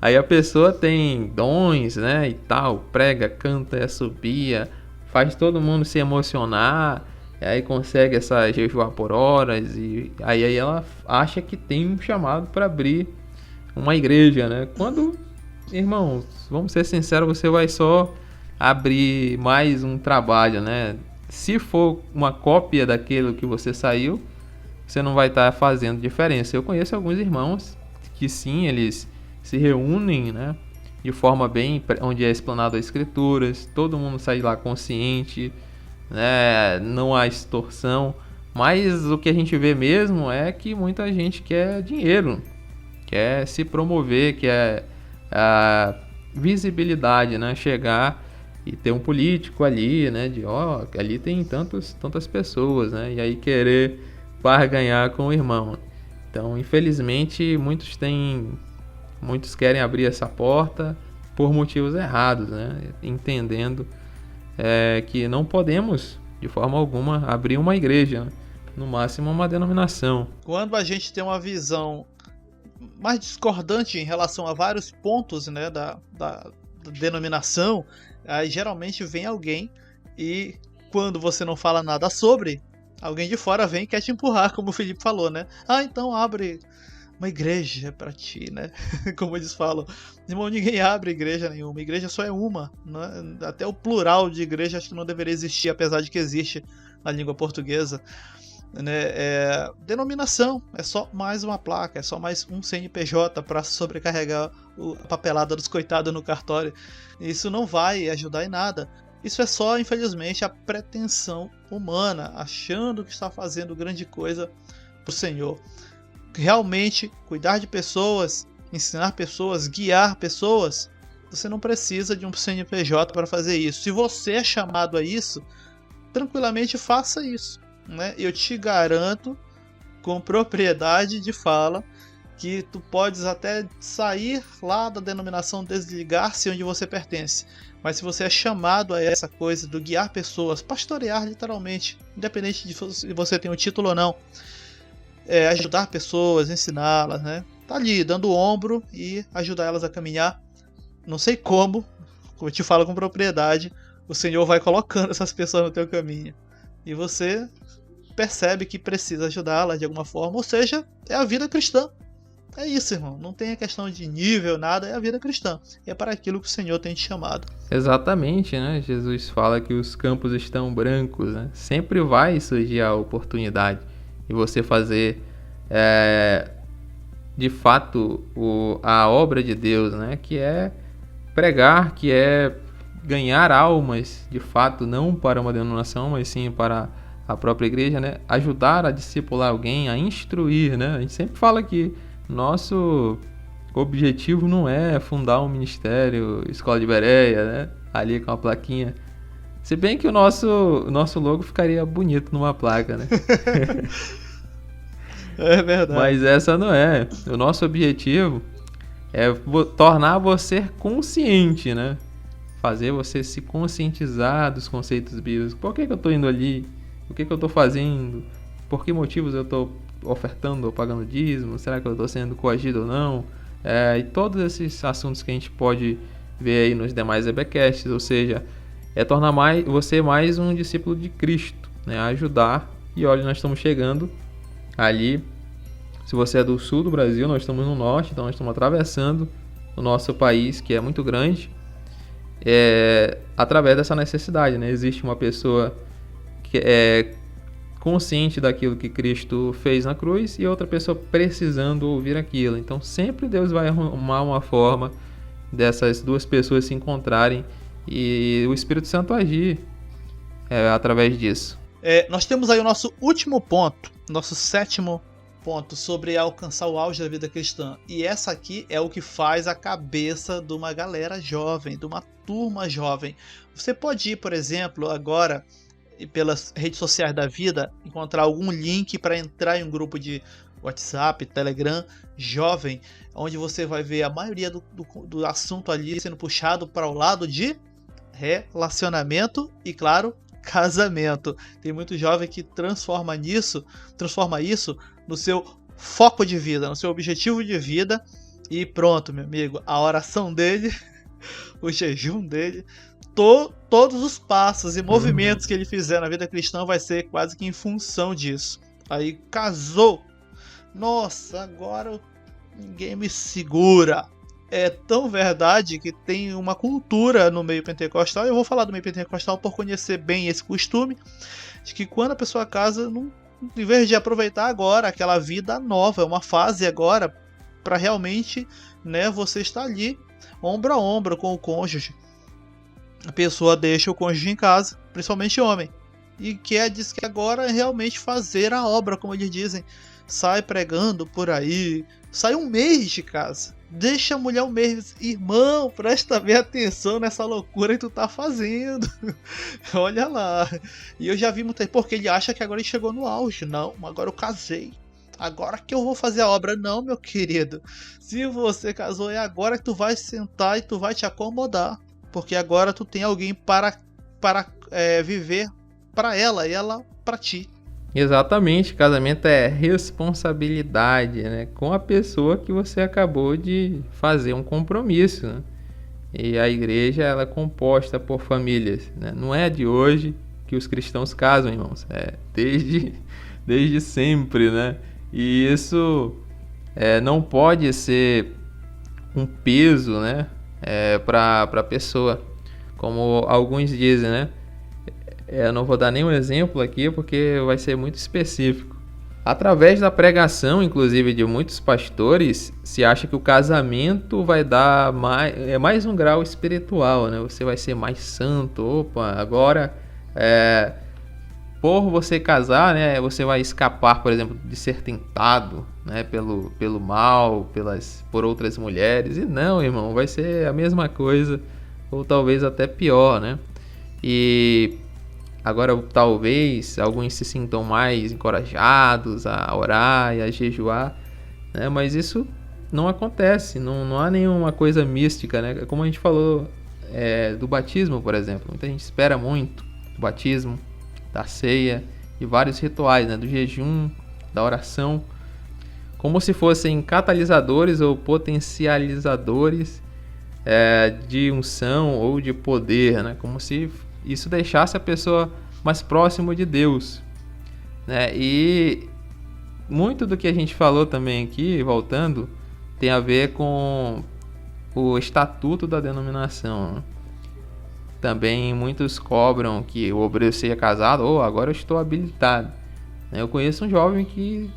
Aí a pessoa tem dons, né, e tal, prega, canta, assobia, faz todo mundo se emocionar, e aí consegue essa jejuar por horas, e aí ela acha que tem um chamado para abrir uma igreja, né? Quando, irmãos, vamos ser sinceros, você vai só abrir mais um trabalho, né? Se for uma cópia daquilo que você saiu, você não vai estar fazendo diferença. Eu conheço alguns irmãos que sim, eles se reúnem, né, de forma bem, onde é explanado as escrituras, todo mundo sai lá consciente, né, não há extorsão, mas o que a gente vê mesmo é que muita gente quer dinheiro, quer se promover, quer a visibilidade, né, chegar e ter um político ali, né, de ali tem tantas pessoas, né, e aí querer barganhar com o irmão. Então, infelizmente, muitos querem abrir essa porta por motivos errados, né? Entendendo que não podemos, de forma alguma, abrir uma igreja, né? No máximo uma denominação. Quando a gente tem uma visão mais discordante em relação a vários pontos, né, da denominação, aí geralmente vem alguém e quando você não fala nada sobre, alguém de fora vem e quer te empurrar, como o Felipe falou, né? Então abre uma igreja pra ti, né? Como eles falam. Irmão, ninguém abre igreja nenhuma. Igreja só é uma, né? Até o plural de igreja acho que não deveria existir, apesar de que existe na língua portuguesa, né? Denominação é só mais uma placa, é só mais um CNPJ para sobrecarregar a papelada dos coitados no cartório. Isso não vai ajudar em nada. Isso é só, infelizmente, a pretensão humana, achando que está fazendo grande coisa pro Senhor. Realmente, cuidar de pessoas, ensinar pessoas, guiar pessoas, você não precisa de um CNPJ para fazer isso. Se você é chamado a isso, tranquilamente faça isso, né? Eu te garanto, com propriedade de fala, que tu podes até sair lá da denominação, desligar-se onde você pertence. Mas se você é chamado a essa coisa do guiar pessoas, pastorear literalmente, independente de se você tem um título ou não, ajudar pessoas, ensiná-las, né? Tá ali, dando o ombro e ajudar elas a caminhar. Não sei como eu te falo com propriedade, o Senhor vai colocando essas pessoas no teu caminho. E você percebe que precisa ajudá-las de alguma forma, ou seja, é a vida cristã. É isso, irmão. Não tem a questão de nível, nada. É a vida cristã. E é para aquilo que o Senhor tem te chamado. Exatamente, né? Jesus fala que os campos estão brancos, né? Sempre vai surgir a oportunidade de você fazer, de fato, a obra de Deus, né? Que é pregar, que é ganhar almas, de fato, não para uma denominação, mas sim para a própria igreja, né? Ajudar a discipular alguém, a instruir, né? A gente sempre fala que nosso objetivo não é fundar um ministério, escola de Bereia, né? Ali com a plaquinha. Se bem que o nosso logo ficaria bonito numa placa, né? É verdade. Mas essa não é. O nosso objetivo é tornar você consciente, né? Fazer você se conscientizar dos conceitos bíblicos. Por que eu estou indo ali? O que eu estou fazendo? Por que motivos eu estou ofertando ou pagando dízimo? Será que eu estou sendo coagido ou não? E todos esses assuntos que a gente pode ver aí nos demais EBcasts, ou seja, é tornar você mais um discípulo de Cristo, né? Ajudar. E olha, nós estamos chegando ali. Se você é do sul do Brasil, nós estamos no norte, então nós estamos atravessando o nosso país, que é muito grande, através dessa necessidade, né? Existe uma pessoa que é consciente daquilo que Cristo fez na cruz e outra pessoa precisando ouvir aquilo. Então sempre Deus vai arrumar uma forma dessas duas pessoas se encontrarem e o Espírito Santo agir através disso. Nós temos aí o nosso último ponto, nosso 7º ponto, sobre alcançar o auge da vida cristã. E essa aqui é o que faz a cabeça de uma galera jovem, de uma turma jovem. Você pode ir, por exemplo, agora pelas redes sociais da vida, encontrar algum link para entrar em um grupo de WhatsApp, Telegram, jovem, onde você vai ver a maioria do assunto ali sendo puxado para o lado de relacionamento e, claro, casamento. Tem muito jovem que transforma isso no seu foco de vida, no seu objetivo de vida, e pronto, meu amigo, a oração dele, o jejum dele, todos os passos e movimentos que ele fizer na vida cristã vai ser quase que em função disso. Aí casou, nossa, agora ninguém me segura. É tão verdade que tem uma cultura no meio pentecostal. Eu vou falar do meio pentecostal por conhecer bem esse costume, de que quando a pessoa casa, em vez de aproveitar agora aquela vida nova, uma fase agora para realmente, né, você estar ali ombro a ombro com o cônjuge, a pessoa deixa o cônjuge em casa, principalmente homem, e diz que agora é realmente fazer a obra, como eles dizem, sai pregando por aí, sai um mês de casa, deixa a mulher um mês, irmão, presta bem atenção nessa loucura que tu tá fazendo. Olha lá. E eu já vi muita, porque ele acha que agora ele chegou no auge. Não, agora eu casei, agora que eu vou fazer a obra. Não, meu querido, se você casou, é agora que tu vai sentar e tu vai te acomodar, porque agora tu tem alguém para viver para ela e ela para ti. Exatamente, casamento é responsabilidade, né, com a pessoa que você acabou de fazer um compromisso, né? E a igreja, ela é composta por famílias, né? Não é de hoje que os cristãos casam, irmãos, desde sempre, né? E isso não pode ser um peso, né, para a pessoa, como alguns dizem, né? Eu não vou dar nenhum exemplo aqui porque vai ser muito específico. Através da pregação, inclusive, de muitos pastores, se acha que o casamento vai dar mais um grau espiritual, né? Você vai ser mais santo. Opa, agora, por você casar, né, você vai escapar, por exemplo, de ser tentado, né, pelo mal, por outras mulheres. E não, irmão, vai ser a mesma coisa, ou talvez até pior, né? E agora, talvez, alguns se sintam mais encorajados a orar e a jejuar, né? Mas isso não acontece, não há nenhuma coisa mística, né? Como a gente falou do batismo, por exemplo. Muita gente espera muito do batismo, da ceia e vários rituais, né? Do jejum, da oração, como se fossem catalisadores ou potencializadores de unção ou de poder, né? Como se isso deixasse a pessoa mais próximo de Deus, né? E muito do que a gente falou também aqui, voltando, tem a ver com o estatuto da denominação, né? Também muitos cobram que o obreiro seja casado, agora eu estou habilitado. Eu conheço um jovem que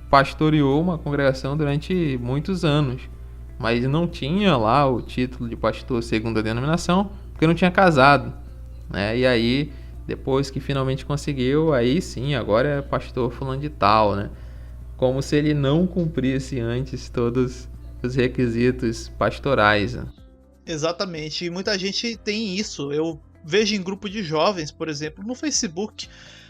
pastoreou uma congregação durante muitos anos, mas não tinha lá o título de pastor segundo a denominação, porque não tinha casado, né? E aí Depois que finalmente conseguiu, aí sim, agora é pastor fulano de tal, né? Como se ele não cumprisse antes todos os requisitos pastorais, né? Exatamente, e muita gente tem isso. Eu vejo em grupo de jovens, por exemplo, no Facebook.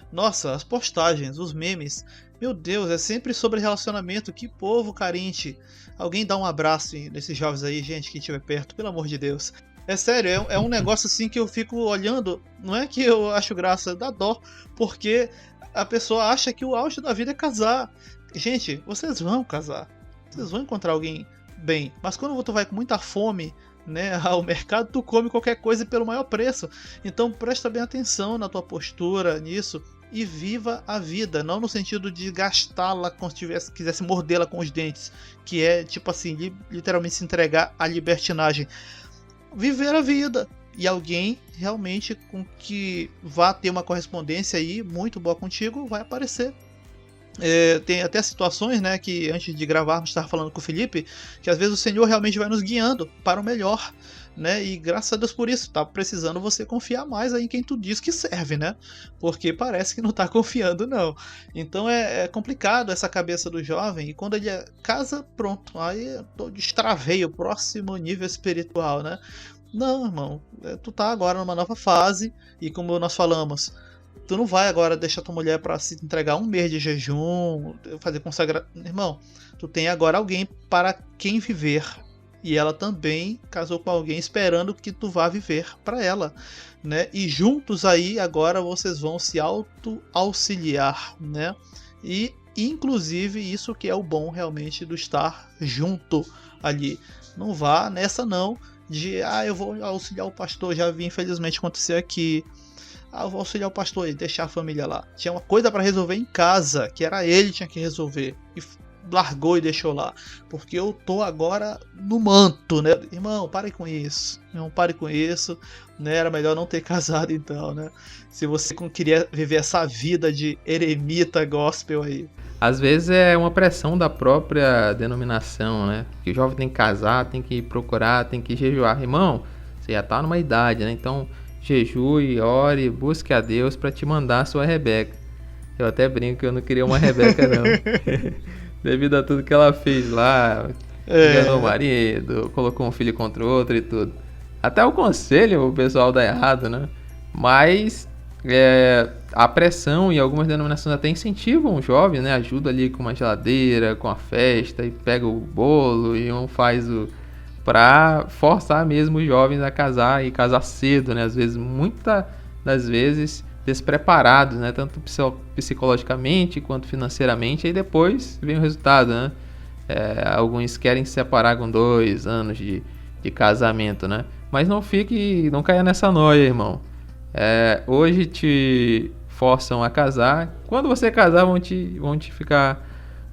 Nossa, as postagens, os memes. Meu Deus, é sempre sobre relacionamento. Que povo carente. Alguém dá um abraço nesses jovens aí, gente, que estiver perto, pelo amor de Deus. É sério, é um negócio assim que eu fico olhando. Não é que eu acho graça, dá dó. Porque a pessoa acha que o auge da vida é casar. Gente, vocês vão casar. Vocês vão encontrar alguém bem. Mas quando tu vai com muita fome, né, ao mercado, tu come qualquer coisa pelo maior preço. Então presta bem atenção na tua postura nisso e viva a vida, não no sentido de gastá-la como se quisesse mordê-la com os dentes, que é tipo assim, literalmente se entregar à libertinagem. Viver a vida. E alguém realmente com que vá ter uma correspondência aí muito boa contigo vai aparecer. Tem até situações, né, que antes de gravarmos estava falando com o Felipe, que às vezes o Senhor realmente vai nos guiando para o melhor, né, e graças a Deus por isso, tá precisando você confiar mais aí em quem tu diz que serve, né, porque parece que não tá confiando não. Então é complicado essa cabeça do jovem, e quando ele casa, pronto, aí eu destravei o próximo nível espiritual, né. Não, irmão, tu tá agora numa nova fase, e como nós falamos, tu não vai agora deixar tua mulher para se entregar um mês de jejum, fazer consagração. Irmão, tu tem agora alguém para quem viver. E ela também casou com alguém esperando que tu vá viver para ela, né? E juntos aí agora vocês vão se auto-auxiliar, né? E inclusive isso que é o bom realmente do estar junto ali. Não vá nessa não de eu vou auxiliar o pastor, já vi infelizmente acontecer aqui. Eu vou auxiliar o pastor e deixar a família lá. Tinha uma coisa para resolver em casa, que era ele que tinha que resolver. E largou e deixou lá. Porque eu tô agora no manto, né? Irmão, pare com isso. Não pare com isso. Né? Era melhor não ter casado então, né? Se você queria viver essa vida de eremita gospel aí. Às vezes é uma pressão da própria denominação, né? Que o jovem tem que casar, tem que procurar, tem que jejuar. Irmão, você já tá numa idade, né? Então jejue, ore, busque a Deus para te mandar a sua Rebeca. Eu até brinco que eu não queria uma Rebeca não. Devido a tudo que ela fez lá, enganou o marido, colocou um filho contra o outro e tudo. Até o conselho o pessoal dá errado, né? Mas a pressão e algumas denominações até incentivam o jovem, né? Ajuda ali com uma geladeira, com a festa e pega o bolo e um faz para forçar mesmo os jovens a casar e casar cedo, né? Às vezes, muitas das vezes despreparados, né? Tanto psicologicamente quanto financeiramente, e depois vem o resultado, né? Alguns querem se separar com 2 anos de casamento, né? Mas não caia nessa noia, irmão. Hoje te forçam a casar, quando você casar vão te ficar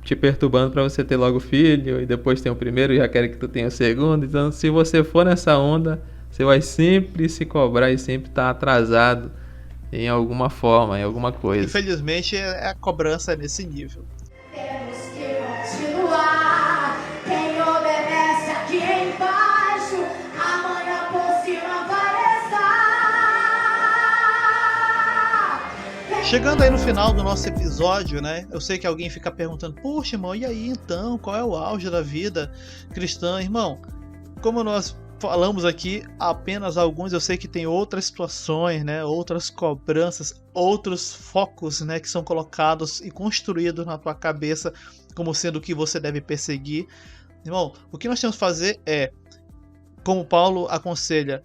te perturbando para você ter logo filho, e depois tem o primeiro e já querem que tu tenha o segundo. Então, se você for nessa onda, você vai sempre se cobrar e sempre estar atrasado em alguma forma, em alguma coisa. Infelizmente, a cobrança é nesse nível. Temos que continuar. Quem obedece aqui embaixo, amanhã por cima vai estar. Chegando aí no final do nosso episódio, né? Eu sei que alguém fica perguntando: poxa, irmão, e aí então? Qual é o auge da vida cristã? Irmão, como nós falamos aqui apenas alguns, eu sei que tem outras situações, né? Outras cobranças, outros focos, né? Que são colocados e construídos na tua cabeça como sendo o que você deve perseguir. Irmão, o que nós temos que fazer é, como Paulo aconselha,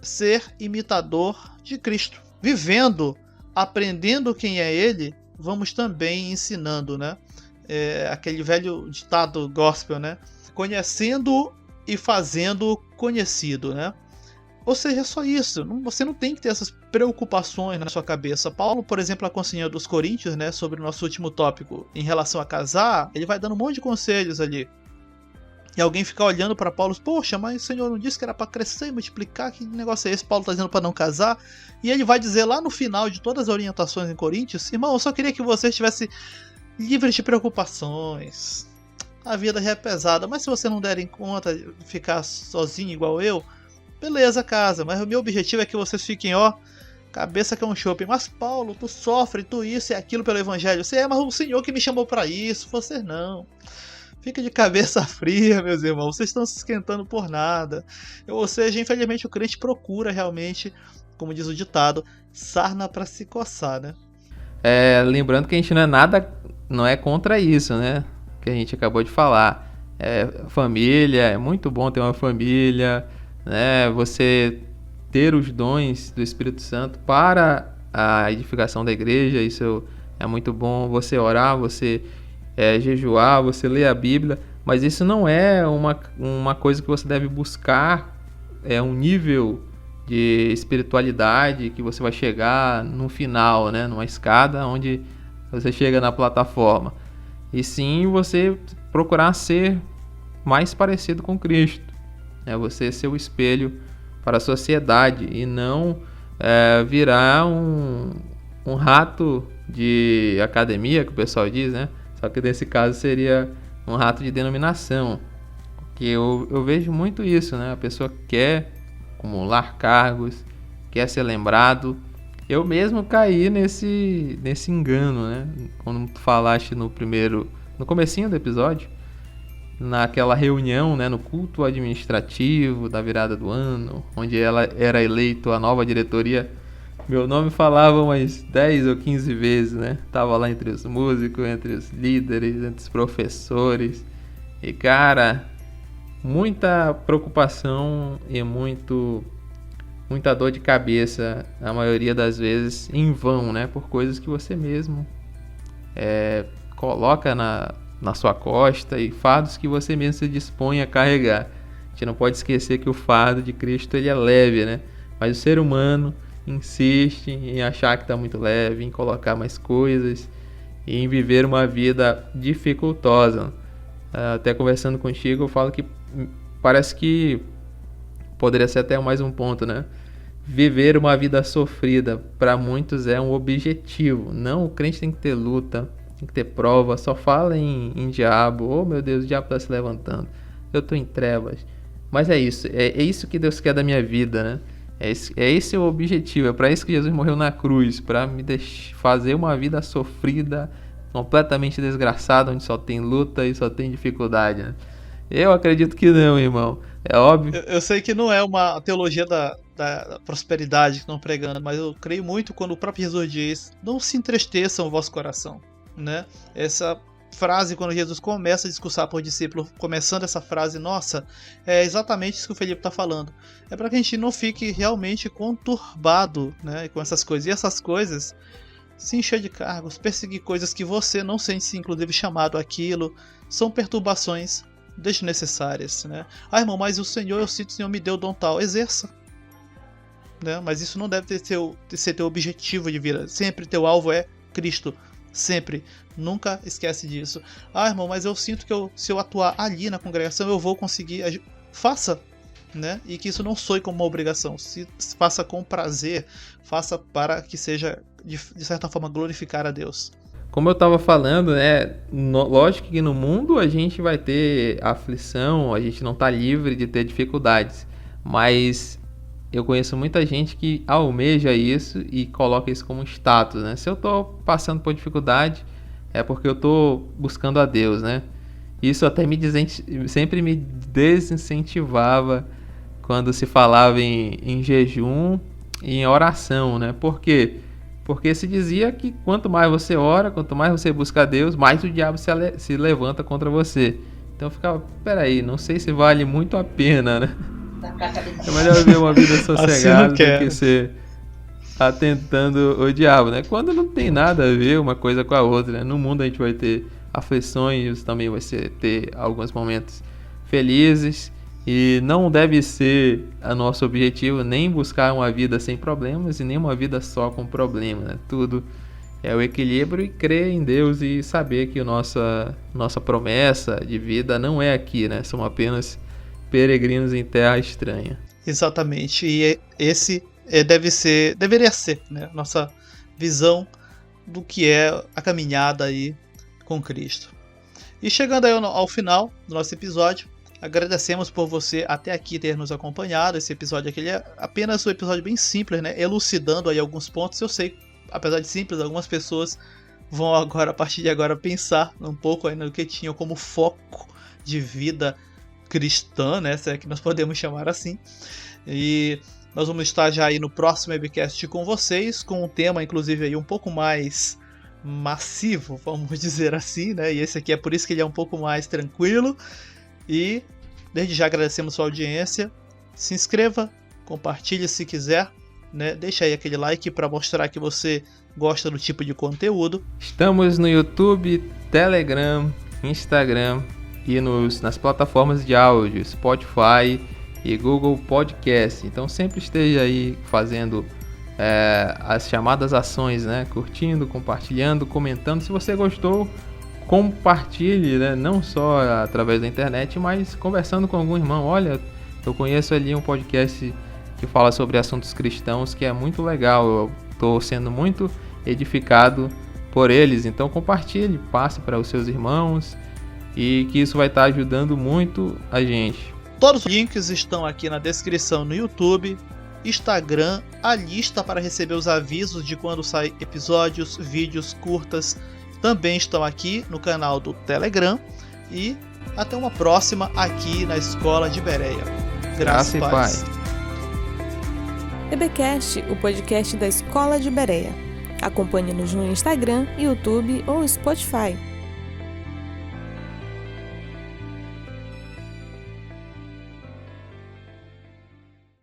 ser imitador de Cristo. Vivendo, aprendendo quem é Ele, vamos também ensinando, né? Aquele velho ditado gospel, né? Conhecendo e fazendo conhecido, né? Ou seja, é só isso. Você não tem que ter essas preocupações na sua cabeça. Paulo, por exemplo, aconselhando os coríntios, né, sobre o nosso último tópico em relação a casar, ele vai dando um monte de conselhos ali. E alguém fica olhando para Paulo, poxa, mas o Senhor não disse que era para crescer e multiplicar? Que negócio é esse? Paulo está dizendo para não casar. E ele vai dizer lá no final de todas as orientações em Coríntios: irmão, eu só queria que você estivesse livre de preocupações. A vida já é pesada, mas se você não der em conta de ficar sozinho igual eu, beleza, casa. Mas o meu objetivo é que vocês fiquem, Cabeça que é um shopping. Mas Paulo, tu sofre, tu isso e aquilo pelo evangelho. Você é, mas o Senhor que me chamou para isso, você não. Fica de cabeça fria, meus irmãos. Vocês estão se esquentando por nada. Ou seja, infelizmente o crente procura realmente, como diz o ditado, sarna para se coçar, né? Lembrando que a gente não é contra isso, né? Que a gente acabou de falar. Família, é muito bom ter uma família, né? Você ter os dons do Espírito Santo para a edificação da igreja, isso é muito bom. Você orar, você jejuar, você ler a Bíblia, mas isso não é uma coisa que você deve buscar, um nível de espiritualidade que você vai chegar no final, né? Numa escada onde você chega na plataforma. E sim você procurar ser mais parecido com Cristo, você ser o espelho para a sociedade e não virar um rato de academia, que o pessoal diz, né? Só que nesse caso seria um rato de denominação, porque eu vejo muito isso, né? A pessoa quer acumular cargos, quer ser lembrado. Eu mesmo caí nesse engano, né? Quando tu falaste no comecinho do episódio, naquela reunião, né, no culto administrativo da virada do ano, onde ela era eleita a nova diretoria, meu nome falava umas 10 ou 15 vezes, né? Tava lá entre os músicos, entre os líderes, entre os professores. E cara, muita preocupação e muita dor de cabeça, a maioria das vezes em vão, né? Por coisas que você mesmo coloca na sua costa e fardos que você mesmo se dispõe a carregar. A gente não pode esquecer que o fardo de Cristo ele é leve, né? Mas o ser humano insiste em achar que está muito leve, em colocar mais coisas e em viver uma vida dificultosa. Até conversando contigo, eu falo que parece que poderia ser até mais um ponto, né? Viver uma vida sofrida para muitos é um objetivo. Não, o crente tem que ter luta, tem que ter prova. Só fala em diabo. Oh meu Deus, o diabo está se levantando, eu estou em trevas. Mas é isso que Deus quer da minha vida, né? Esse o objetivo. É para isso que Jesus morreu na cruz, para me fazer uma vida sofrida, completamente desgraçada, onde só tem luta e só tem dificuldade, né? Eu acredito que não, irmão. É óbvio. Eu sei que não é uma teologia da prosperidade que estão pregando, mas eu creio muito quando o próprio Jesus diz: não se entristeçam o vosso coração, né? Essa frase, quando Jesus começa a discursar por discípulo, começando essa frase, nossa, é exatamente isso que o Felipe está falando. É para que a gente não fique realmente conturbado, né, com essas coisas. E essas coisas, se encher de cargos, perseguir coisas que você não sente-se inclusive chamado àquilo, são perturbações desnecessárias, né? Irmão, mas o Senhor, eu sinto, o Senhor me deu dom tal, exerça, né? Mas isso não deve ser teu objetivo de vida. Sempre teu alvo é Cristo. Sempre. Nunca esquece disso. Irmão, mas eu sinto que se eu atuar ali na congregação, eu vou conseguir. Faça, né? E que isso não soe como uma obrigação. Se faça com prazer, faça para que seja, de certa forma, glorificar a Deus. Como eu estava falando, né? Lógico que no mundo a gente vai ter aflição, a gente não está livre de ter dificuldades. Mas eu conheço muita gente que almeja isso e coloca isso como status, né? Se eu tô passando por dificuldade, é porque eu tô buscando a Deus, né? Isso até sempre me desincentivava quando se falava em jejum e em oração, né? Por quê? Porque se dizia que quanto mais você ora, quanto mais você busca a Deus, mais o diabo se levanta contra você. Então eu ficava, peraí, não sei se vale muito a pena, né? É melhor viver uma vida sossegada do que ser atentando o diabo, né? Quando não tem nada a ver uma coisa com a outra, né? No mundo a gente vai ter aflições, também vai ter alguns momentos felizes, e não deve ser o nosso objetivo nem buscar uma vida sem problemas e nem uma vida só com problemas, né? Tudo é o equilíbrio e crer em Deus e saber que nossa promessa de vida não é aqui, né? Somos apenas peregrinos em terra estranha. Exatamente, e esse deveria ser, né, nossa visão do que é a caminhada aí com Cristo. E chegando aí ao final do nosso episódio, Agradecemos por você até aqui ter nos acompanhado. Esse episódio aqui é apenas um episódio bem simples, né? Elucidando aí alguns pontos. Eu sei, apesar de simples, algumas pessoas vão agora, a partir de agora, pensar um pouco aí no que tinham como foco de vida cristã, né? Se é que nós podemos chamar assim. E nós vamos estar já aí no próximo webcast com vocês, com um tema, inclusive, aí um pouco mais massivo, vamos dizer assim, né? E esse aqui é por isso que ele é um pouco mais tranquilo. E desde já agradecemos sua audiência. Se inscreva, compartilhe se quiser, né? Deixa aí aquele like para mostrar que você gosta do tipo de conteúdo. Estamos no YouTube, Telegram, Instagram e nas plataformas de áudio, Spotify e Google Podcast. Então sempre esteja aí fazendo as chamadas ações, né? Curtindo, compartilhando, comentando. Se você gostou, compartilhe, né? Não só através da internet, mas conversando com algum irmão. Olha, eu conheço ali um podcast que fala sobre assuntos cristãos, que é muito legal. Eu estou sendo muito edificado por eles. Então compartilhe, passe para os seus irmãos, e que isso vai estar ajudando muito a gente. Todos os links estão aqui na descrição no YouTube, Instagram, a lista para receber os avisos de quando saem episódios, vídeos curtas também estão aqui no canal do Telegram. E até uma próxima aqui na Escola de Bereia. Graça e paz. EBcast, o podcast da Escola de Bereia. Acompanhe-nos no Instagram, YouTube ou Spotify.